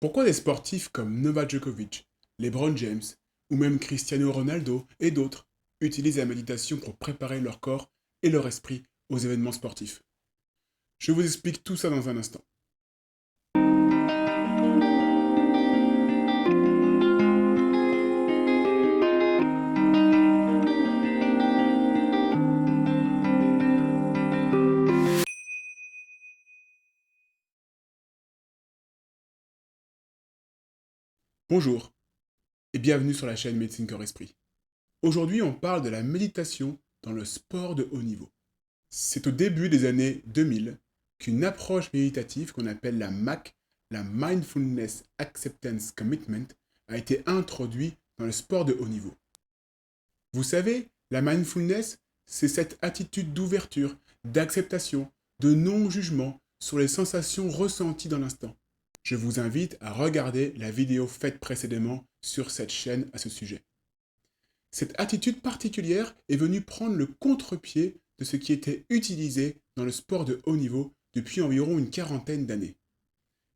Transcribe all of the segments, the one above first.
Pourquoi des sportifs comme Novak Djokovic, LeBron James ou même Cristiano Ronaldo et d'autres utilisent la méditation pour préparer leur corps et leur esprit aux événements sportifs? Je vous explique tout ça dans un instant. Bonjour et bienvenue sur la chaîne Médecine Corps Esprit. Aujourd'hui, on parle de la méditation dans le sport de haut niveau. C'est au début des années 2000 qu'une approche méditative qu'on appelle la MAC, la Mindfulness Acceptance Commitment, a été introduite dans le sport de haut niveau. Vous savez, la mindfulness, c'est cette attitude d'ouverture, d'acceptation, de non-jugement sur les sensations ressenties dans l'instant. Je vous invite à regarder la vidéo faite précédemment sur cette chaîne à ce sujet. Cette attitude particulière est venue prendre le contre-pied de ce qui était utilisé dans le sport de haut niveau depuis environ une quarantaine d'années.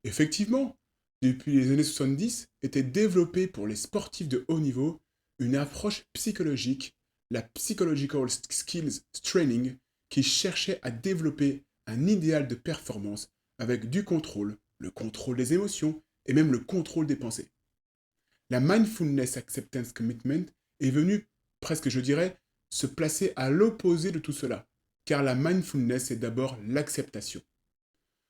Effectivement, depuis les années 70, était développée pour les sportifs de haut niveau une approche psychologique, la Psychological Skills Training, qui cherchait à développer un idéal de performance avec du contrôle, le contrôle des émotions et même le contrôle des pensées. La Mindfulness Acceptance Commitment est venue, presque je dirais, se placer à l'opposé de tout cela, car la mindfulness est d'abord l'acceptation.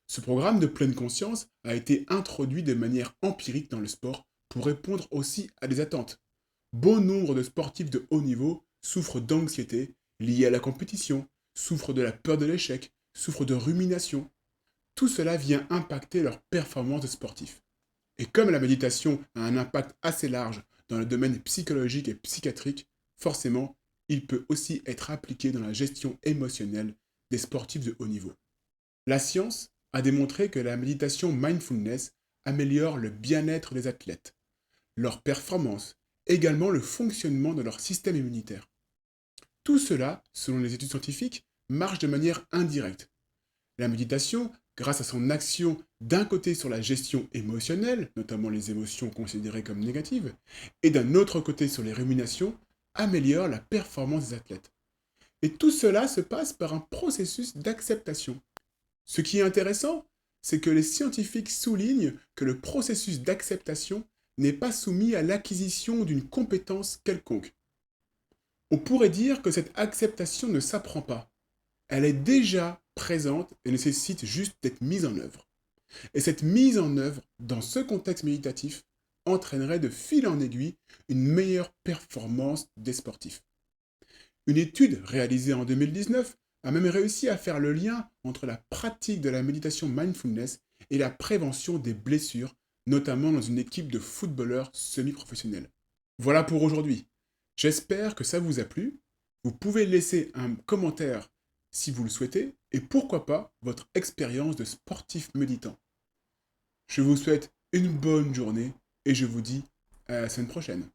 Ce programme de pleine conscience a été introduit de manière empirique dans le sport pour répondre aussi à des attentes. Bon nombre de sportifs de haut niveau souffrent d'anxiété liée à la compétition, souffrent de la peur de l'échec, souffrent de rumination. Tout cela vient impacter leur performance de sportif. Et comme la méditation a un impact assez large dans le domaine psychologique et psychiatrique, forcément, il peut aussi être appliqué dans la gestion émotionnelle des sportifs de haut niveau. La science a démontré que la méditation mindfulness améliore le bien-être des athlètes, leur performance, également le fonctionnement de leur système immunitaire. Tout cela, selon les études scientifiques, marche de manière indirecte. La méditation, grâce à son action d'un côté sur la gestion émotionnelle, notamment les émotions considérées comme négatives, et d'un autre côté sur les ruminations, améliore la performance des athlètes. Et tout cela se passe par un processus d'acceptation. Ce qui est intéressant, c'est que les scientifiques soulignent que le processus d'acceptation n'est pas soumis à l'acquisition d'une compétence quelconque. On pourrait dire que cette acceptation ne s'apprend pas. Elle est déjà présente et nécessite juste d'être mise en œuvre. Et cette mise en œuvre, dans ce contexte méditatif, entraînerait de fil en aiguille une meilleure performance des sportifs. Une étude réalisée en 2019 a même réussi à faire le lien entre la pratique de la méditation mindfulness et la prévention des blessures, notamment dans une équipe de footballeurs semi-professionnels. Voilà pour aujourd'hui. J'espère que ça vous a plu. Vous pouvez laisser un commentaire si vous le souhaitez et pourquoi pas votre expérience de sportif méditant. Je vous souhaite une bonne journée et je vous dis à la semaine prochaine.